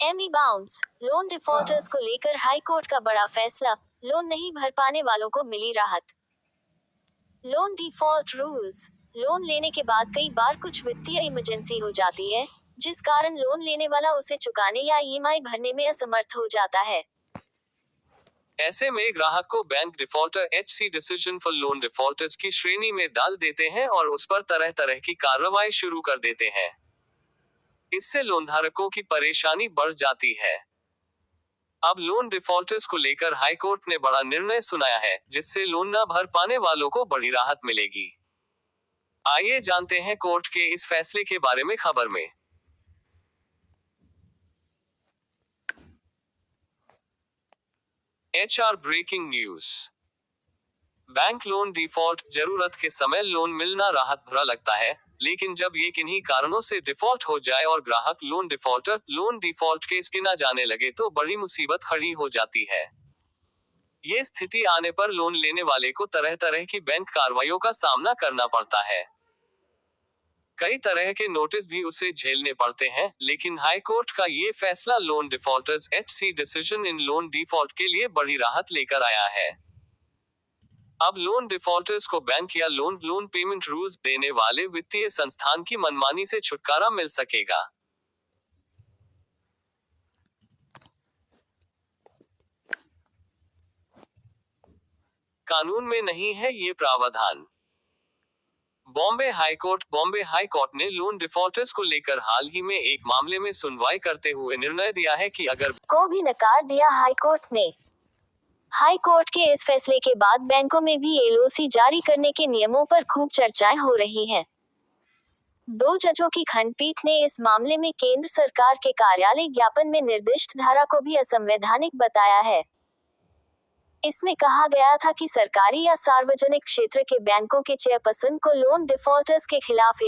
Amy bounce, loan defaulters को लेकर high court का बड़ा फैसला, लोन नहीं भर पाने वालों को मिली राहत। Loan default rules. लोन लेने के बाद कई बार कुछ वित्तीय इमरजेंसी हो जाती है, जिस कारण लोन लेने वाला उसे चुकाने या ईएमआई भरने में असमर्थ हो जाता है। ऐसे में ग्राहक को bank defaulter HC decision for loan defaulters की श्रेणी में डाल देते हैं और उस पर तरह तरह की कार्रवाई शुरू कर देते हैं। इससे लोनधारकों की परेशानी बढ़ जाती है। अब लोन डिफॉल्टर्स को लेकर हाई कोर्ट ने बड़ा निर्णय सुनाया है, जिससे लोन न भर पाने वालों को बड़ी राहत मिलेगी। आइए जानते हैं कोर्ट के इस फैसले के बारे में खबर में। HR breaking news. Bank loan default. जरूरत के समय लोन मिलना राहत भरा लगता है, लेकिन जब ये किन्हीं कारणों से डिफॉल्ट हो जाए और ग्राहक लोन डिफॉल्ट केस गिना जाने लगे तो बड़ी मुसीबत खड़ी हो जाती है। ये स्थिति आने पर लोन लेने वाले को तरह तरह की बैंक कार्रवाइयों का सामना करना पड़ता है। कई तरह के नोटिस भी उसे झेलने पड़ते हैं, लेकिन हाई कोर्ट का ये फैसला loan defaulters HC decision in loan default के लिए बड़ी राहत लेकर आया है। अब लोन डिफॉल्टर्स को बैंक या लोन पेमेंट रूल्स देने वाले वित्तीय संस्थान की मनमानी से छुटकारा मिल सकेगा। कानून में नहीं है ये प्रावधान। बॉम्बे हाई कोर्ट ने लोन डिफॉल्टर्स को लेकर हाल ही में एक मामले में सुनवाई करते हुए निर्णय दिया है कि अगर को भी नकार दिया हाई कोर्ट ने। हाई कोर्ट के इस फैसले के बाद बैंकों में भी LOC जारी करने के नियमों पर खूब चर्चाएं हो रही हैं। 2 जजों की खंडपीठ ने इस मामले में केंद्र सरकार के कार्यालय ज्ञापन में निर्दिष्ट धारा को भी असंवैधानिक बताया है। इसमें कहा गया था कि सरकारी या सार्वजनिक क्षेत्र के बैंकों के चेयरपर्सन को लोन डिफॉल्टर्स के खिलाफ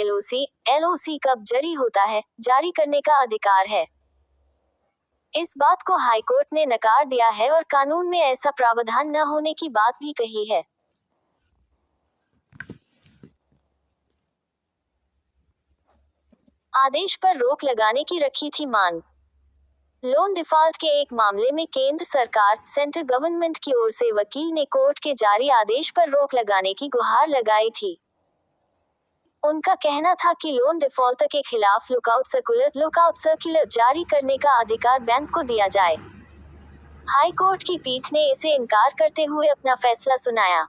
LOC कब जारी होता है, जारी करने का अधिकार है। इस बात को हाईकोर्ट ने नकार दिया है और कानून में ऐसा प्रावधान न होने की बात भी कही है। आदेश पर रोक लगाने की रखी थी मांग। लोन डिफॉल्ट के एक मामले में केंद्र सरकार सेंट्रल गवर्नमेंट की ओर से वकील ने कोर्ट के जारी आदेश पर रोक लगाने की गुहार लगाई थी। उनका कहना था कि लोन डिफॉल्टर के खिलाफ लुकआउट सर्कुलर जारी करने का अधिकार बैंक को दिया जाए। हाई कोर्ट की पीठ ने इसे इनकार करते हुए अपना फैसला सुनाया।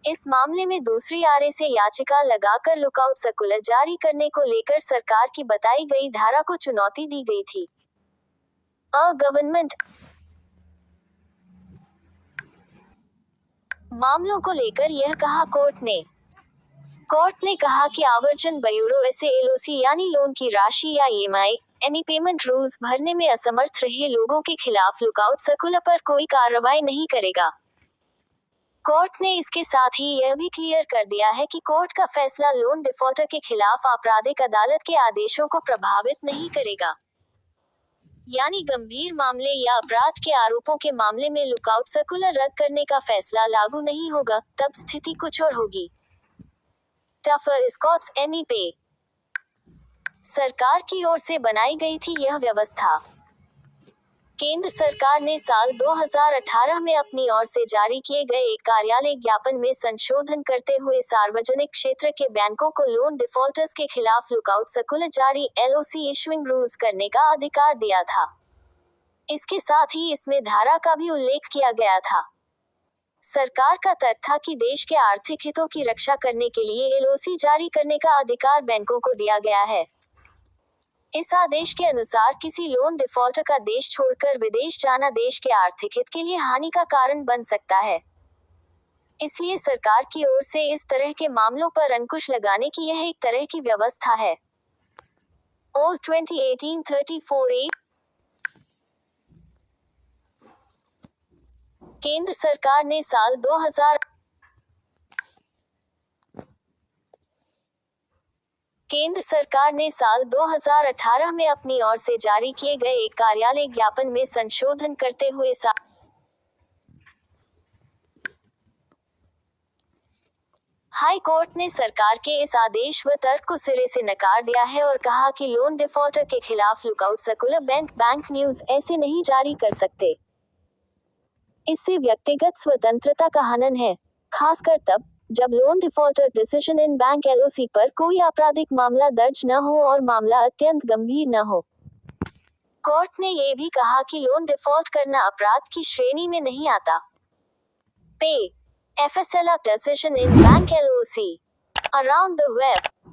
इस मामले में दूसरी आरे से याचिका लगाकर लुकआउट सर्कुलर जारी करने को लेकर सरकार की बताई गई धारा को चुनौती दी गई थी। गवर्नमेंट मामलों को लेकर यह कहा कोर्ट ने कहा कि आवर्जन ब्यूरो ऐसे LOC यानी लोन की राशि या EMI पेमेंट रूल्स भरने में असमर्थ रहे लोगों के खिलाफ लुकआउट सर्कुलर पर कोई कार्रवाई नहीं करेगा। कोर्ट ने इसके साथ ही यह भी क्लियर कर दिया है कि कोर्ट का फैसला लोन डिफॉल्टर के खिलाफ आपराधिक अदालत के आदेशों को प्रभावित नहीं करेगा। यानी गंभीर मामले या अपराध के आरोपों के मामले में लुकआउट सर्कुलर रद्द करने का फैसला लागू नहीं होगा, तब स्थिति कुछ और होगी। टफर स्कॉट्स एमी पे सरकार की ओर से बनाई गई थी यह व्यवस्था। केंद्र सरकार ने साल 2018 में अपनी ओर से जारी किए गए एक कार्यालय ज्ञापन में संशोधन करते हुए सार्वजनिक क्षेत्र के बैंकों को लोन डिफॉल्टर्स के खिलाफ लुकआउट सर्कुलर जारी LOC इशुइंग रूल्स करने का अधिकार दिया था। इसके साथ ही इसमें धारा का भी उल्लेख किया गया था। सरकार का तर्क था कि देश के आर्थिक हितों की रक्षा करने के लिए LOC जारी करने का अधिकार बैंकों को दिया गया है। इस आदेश के अनुसार किसी लोन डिफॉल्टर का देश छोड़कर विदेश जाना देश के आर्थिक हित के लिए हानि का कारण बन सकता है। इसलिए सरकार की ओर से इस तरह के मामलों पर अंकुश लगाने की यह एक तरह की व्यवस्था है। ओल 2018-34A केंद्र सरकार ने साल 2018 में अपनी ओर से जारी किए गए एक कार्यालय ज्ञापन में संशोधन करते हुए हाई कोर्ट ने सरकार के इस आदेश व तर्क को सिरे से नकार दिया है और कहा कि लोन डिफॉल्टर के खिलाफ लुकआउट सर्कुलर बैंक न्यूज ऐसे नहीं जारी कर सकते। इससे व्यक्तिगत स्वतंत्रता का हनन है, खासकर तब जब loan defaulter decision in bank LOC पर कोई आपराधिक मामला दर्ज न हो और मामला अत्यंत गंभीर न हो। कोर्ट ने ये भी कहा कि लोन डिफॉल्ट करना अपराध की श्रेणी में नहीं आता। पे FSLR decision in bank LOC. Around the web.